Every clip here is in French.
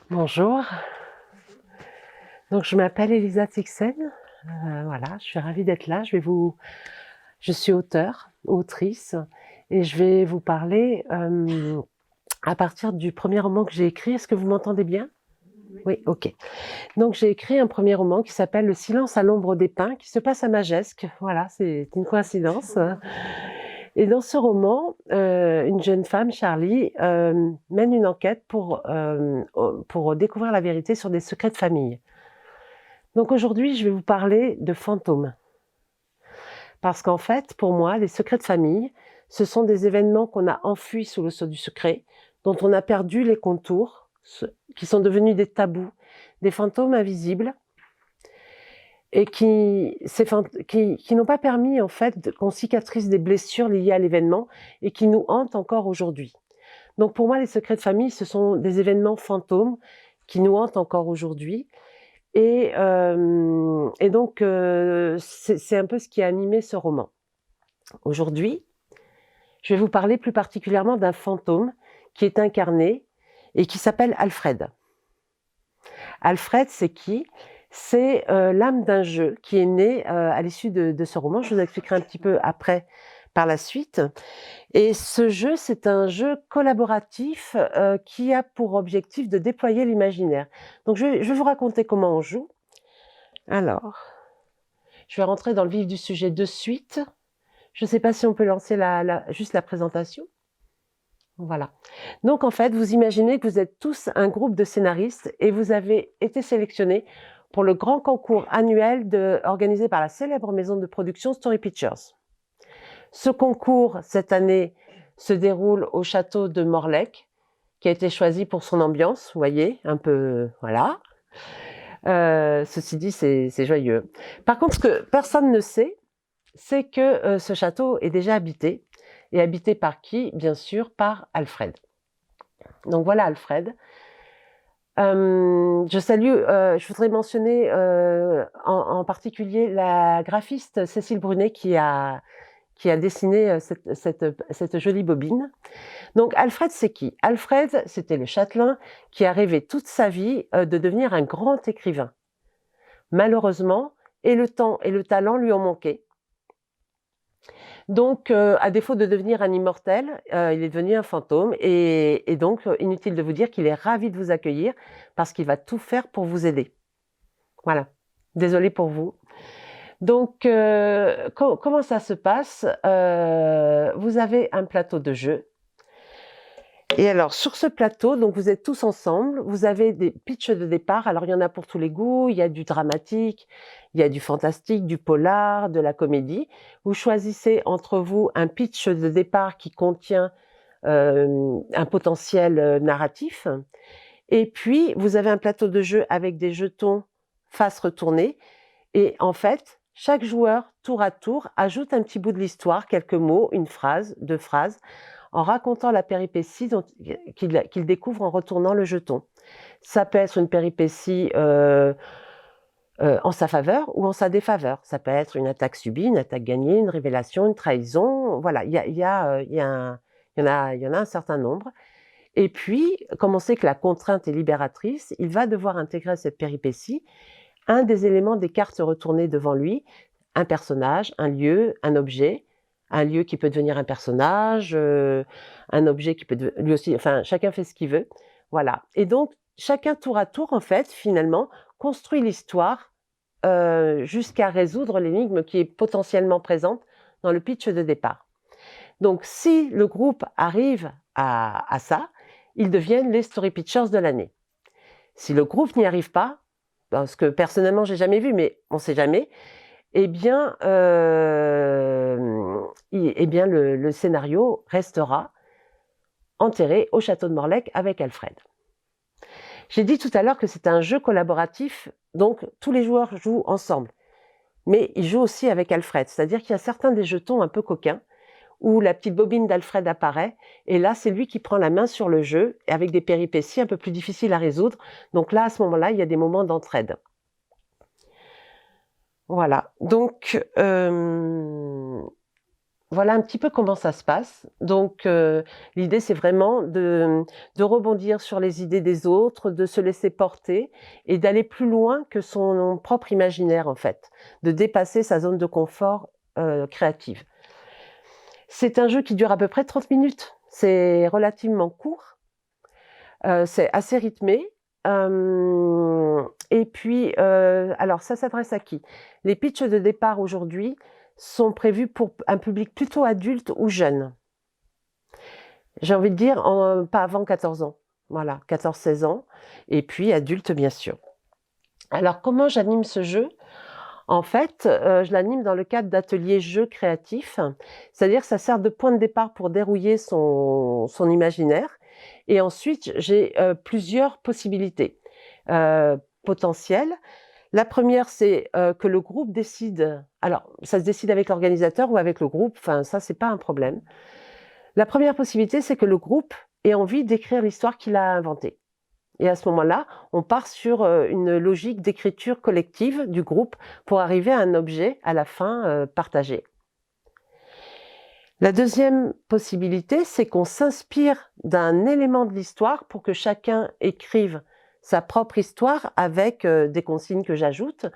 Bonjour, donc je m'appelle Elisa Tixen, voilà, je suis ravie d'être là. Je suis autrice, et je vais vous parler à partir du premier roman que j'ai écrit. Est-ce que vous m'entendez bien? Oui, ok. Donc j'ai écrit un premier roman qui s'appelle Le silence à l'ombre des pins, qui se passe à Magescq. Voilà, c'est une coïncidence. Et dans ce roman, une jeune femme, Charlie, mène une enquête pour découvrir la vérité sur des secrets de famille. Donc aujourd'hui, je vais vous parler de fantômes. Parce qu'en fait, pour moi, les secrets de famille, ce sont des événements qu'on a enfuis sous le sceau du secret, dont on a perdu les contours, qui sont devenus des tabous, des fantômes invisibles, et qui n'ont pas permis en fait qu'on cicatrise des blessures liées à l'événement et qui nous hantent encore aujourd'hui. Donc pour moi, les secrets de famille, ce sont des événements fantômes qui nous hantent encore aujourd'hui. Et donc, c'est un peu ce qui a animé ce roman. Aujourd'hui, je vais vous parler plus particulièrement d'un fantôme qui est incarné et qui s'appelle Alfred. Alfred, c'est qui? C'est l'âme d'un jeu qui est né à l'issue de ce roman. Je vous expliquerai un petit peu après, par la suite. Et ce jeu, c'est un jeu collaboratif qui a pour objectif de déployer l'imaginaire. Donc, je vais vous raconter comment on joue. Alors, je vais rentrer dans le vif du sujet de suite. Je ne sais pas si on peut lancer juste la présentation. Voilà. Donc, en fait, vous imaginez que vous êtes tous un groupe de scénaristes et vous avez été sélectionnés pour le grand concours annuel organisé par la célèbre maison de production Story Pictures. Ce concours, cette année, se déroule au château de Morlaix, qui a été choisi pour son ambiance, vous voyez, un peu, voilà. Ceci dit, c'est joyeux. Par contre, ce que personne ne sait, c'est que ce château est déjà habité. Et habité par qui? Bien sûr, par Alfred. Donc voilà Alfred. Je voudrais mentionner en particulier la graphiste Cécile Brunet qui a dessiné cette jolie bobine. Donc Alfred, c'est qui? Alfred, c'était le châtelain qui a rêvé toute sa vie de devenir un grand écrivain. Malheureusement, et le temps et le talent lui ont manqué. Donc, à défaut de devenir un immortel, il est devenu un fantôme et donc inutile de vous dire qu'il est ravi de vous accueillir parce qu'il va tout faire pour vous aider. Voilà. Désolée pour vous. Donc, comment ça se passe? Vous avez un plateau de jeu. Et alors, sur ce plateau, donc vous êtes tous ensemble, vous avez des pitchs de départ. Alors, il y en a pour tous les goûts, il y a du dramatique, il y a du fantastique, du polar, de la comédie. Vous choisissez entre vous un pitch de départ qui contient un potentiel narratif. Et puis, vous avez un plateau de jeu avec des jetons face retournée. Et en fait, chaque joueur, tour à tour, ajoute un petit bout de l'histoire, quelques mots, une phrase, deux phrases, en racontant la péripétie qu'il découvre en retournant le jeton. Ça peut être une péripétie en sa faveur ou en sa défaveur. Ça peut être une attaque subie, une attaque gagnée, une révélation, une trahison. Voilà, il y en a un certain nombre. Et puis, comme on sait que la contrainte est libératrice, il va devoir intégrer à cette péripétie un des éléments des cartes retournées devant lui, un personnage, un lieu, un objet. Un lieu qui peut devenir un personnage, un objet qui peut lui aussi, enfin, chacun fait ce qu'il veut. Voilà. Et donc, chacun tour à tour, en fait, finalement, construit l'histoire jusqu'à résoudre l'énigme qui est potentiellement présente dans le pitch de départ. Donc, si le groupe arrive à ça, ils deviennent les Story Pitchers de l'année. Si le groupe n'y arrive pas, parce que personnellement, j'ai jamais vu, mais on ne sait jamais, eh bien, le scénario restera enterré au château de Morlaix avec Alfred. J'ai dit tout à l'heure que c'est un jeu collaboratif, donc tous les joueurs jouent ensemble. Mais ils jouent aussi avec Alfred, c'est-à-dire qu'il y a certains des jetons un peu coquins où la petite bobine d'Alfred apparaît, et là, c'est lui qui prend la main sur le jeu, avec des péripéties un peu plus difficiles à résoudre. Donc là, à ce moment-là, il y a des moments d'entraide. Voilà, donc voilà un petit peu comment ça se passe. Donc, l'idée, c'est vraiment de rebondir sur les idées des autres, de se laisser porter et d'aller plus loin que son propre imaginaire, en fait, de dépasser sa zone de confort créative. C'est un jeu qui dure à peu près 30 minutes. C'est relativement court, c'est assez rythmé. Et puis, alors ça s'adresse à qui? Les pitchs de départ aujourd'hui sont prévus pour un public plutôt adulte ou jeune. J'ai envie de dire pas avant 14 ans. Voilà, 14-16 ans. Et puis adulte, bien sûr. Alors, comment j'anime ce jeu? En fait, je l'anime dans le cadre d'ateliers jeux créatifs. C'est-à-dire que ça sert de point de départ pour dérouiller son imaginaire. Et ensuite, j'ai plusieurs possibilités potentielles. La première, c'est que le groupe décide. Alors, ça se décide avec l'organisateur ou avec le groupe. Enfin, ça, c'est pas un problème. La première possibilité, c'est que le groupe ait envie d'écrire l'histoire qu'il a inventée. Et à ce moment-là, on part sur une logique d'écriture collective du groupe pour arriver à un objet à la fin partagé. La deuxième possibilité, c'est qu'on s'inspire d'un élément de l'histoire pour que chacun écrive sa propre histoire avec des consignes que j'ajoute.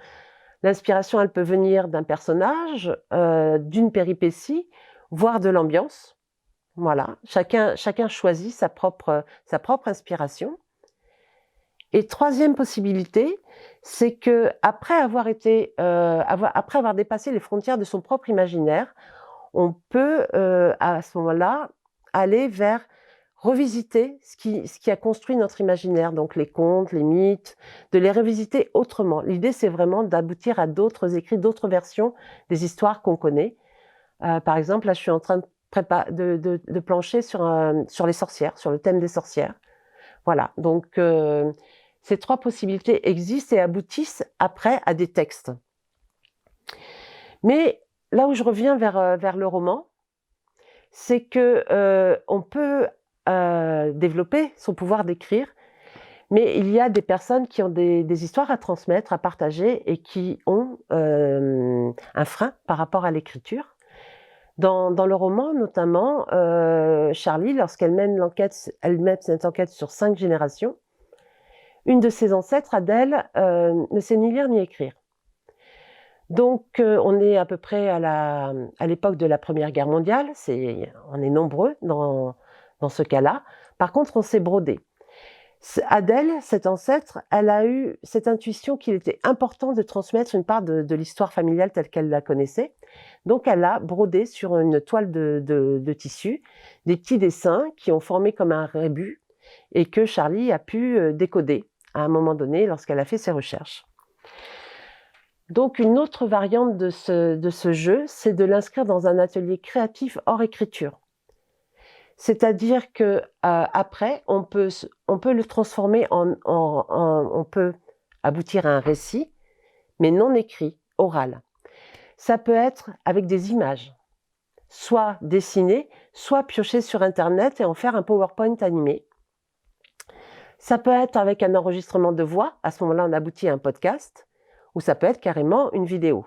L'inspiration, elle peut venir d'un personnage, d'une péripétie, voire de l'ambiance. Voilà, chacun choisit sa propre inspiration. Et troisième possibilité, c'est que après avoir dépassé les frontières de son propre imaginaire, on peut à ce moment-là aller vers revisiter ce qui a construit notre imaginaire, donc les contes, les mythes, de les revisiter autrement. L'idée, c'est vraiment d'aboutir à d'autres écrits, d'autres versions des histoires qu'on connaît. Par exemple, là, je suis en train de plancher sur les sorcières, sur le thème des sorcières. Voilà, donc ces trois possibilités existent et aboutissent après à des textes. Mais là où je reviens vers le roman, c'est qu'on peut développer son pouvoir d'écrire, mais il y a des personnes qui ont des histoires à transmettre, à partager et qui ont un frein par rapport à l'écriture. Dans le roman, notamment, Charlie, lorsqu'elle mène cette enquête sur 5 générations, une de ses ancêtres, Adèle, ne sait ni lire ni écrire. Donc, on est à peu près à l'époque de la Première Guerre mondiale. On est nombreux dans ce cas-là. Par contre, on s'est brodé. Adèle, cet ancêtre, elle a eu cette intuition qu'il était important de transmettre une part de l'histoire familiale telle qu'elle la connaissait. Donc, elle a brodé sur une toile de tissu des petits dessins qui ont formé comme un rébus et que Charlie a pu décoder à un moment donné lorsqu'elle a fait ses recherches. Donc, une autre variante de ce jeu, c'est de l'inscrire dans un atelier créatif hors écriture. C'est-à-dire que après, on peut le transformer on peut aboutir à un récit, mais non écrit, oral. Ça peut être avec des images, soit dessinées, soit piochées sur Internet et en faire un PowerPoint animé. Ça peut être avec un enregistrement de voix, à ce moment-là on aboutit à un podcast, ou ça peut être carrément une vidéo.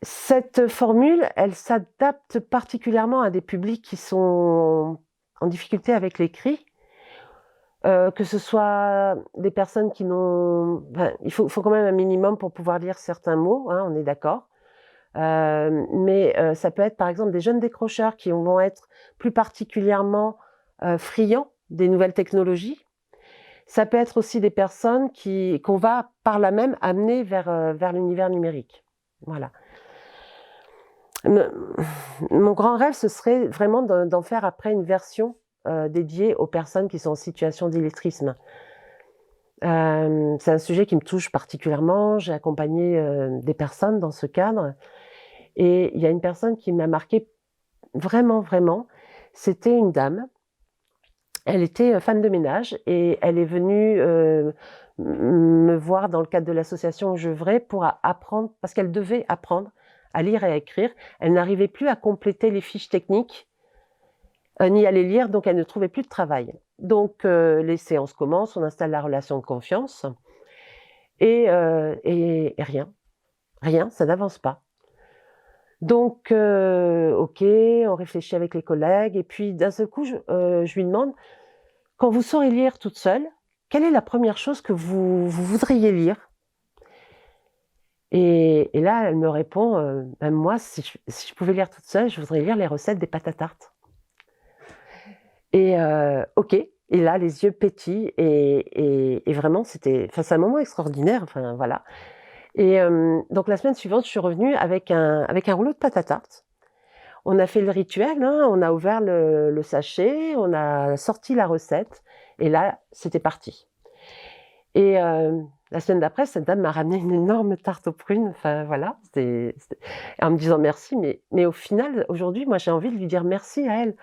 Cette formule, elle s'adapte particulièrement à des publics qui sont en difficulté avec l'écrit, que ce soit des personnes qui n'ont... Enfin, il faut quand même un minimum pour pouvoir lire certains mots, hein, on est d'accord. Mais ça peut être par exemple des jeunes décrocheurs qui vont être plus particulièrement friands des nouvelles technologies. Ça peut être aussi des personnes qu'on va par là même amener vers l'univers numérique. Voilà. Mon grand rêve, ce serait vraiment d'en faire après une version dédiée aux personnes qui sont en situation d'illettrisme. C'est un sujet qui me touche particulièrement. J'ai accompagné des personnes dans ce cadre. Et il y a une personne qui m'a marquée vraiment, vraiment. C'était une dame. Elle était femme de ménage et elle est venue me voir dans le cadre de l'association où j'œuvrais pour apprendre, parce qu'elle devait apprendre à lire et à écrire. Elle n'arrivait plus à compléter les fiches techniques, ni à les lire, donc elle ne trouvait plus de travail. Donc les séances commencent, on installe la relation de confiance et rien, ça n'avance pas. Donc, ok, on réfléchit avec les collègues, et puis d'un seul coup, je lui demande, quand vous saurez lire toute seule, quelle est la première chose que vous voudriez lire? Et là, elle me répond, ben moi, si je pouvais lire toute seule, je voudrais lire les recettes des pâtes à tarte. Et ok, et là, les yeux pétillent, et vraiment, c'est un moment extraordinaire, enfin voilà. Et donc la semaine suivante, je suis revenue avec un rouleau de pâtes à tarte. On a fait le rituel, hein, on a ouvert le sachet, on a sorti la recette, et là, c'était parti. Et la semaine d'après, cette dame m'a ramené une énorme tarte aux prunes, enfin voilà, en me disant merci, mais au final, aujourd'hui, moi, j'ai envie de lui dire merci à elle,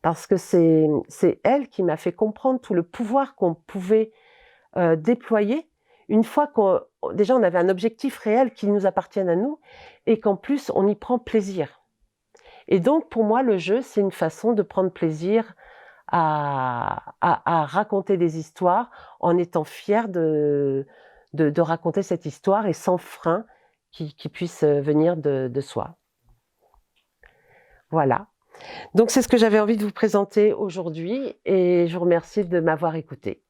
parce que c'est elle qui m'a fait comprendre tout le pouvoir qu'on pouvait déployer une fois déjà on avait un objectif réel qui nous appartienne à nous, et qu'en plus, on y prend plaisir. Et donc, pour moi, le jeu, c'est une façon de prendre plaisir à raconter des histoires en étant fier de raconter cette histoire, et sans frein qui puisse venir de soi. Voilà. Donc, c'est ce que j'avais envie de vous présenter aujourd'hui, et je vous remercie de m'avoir écouté.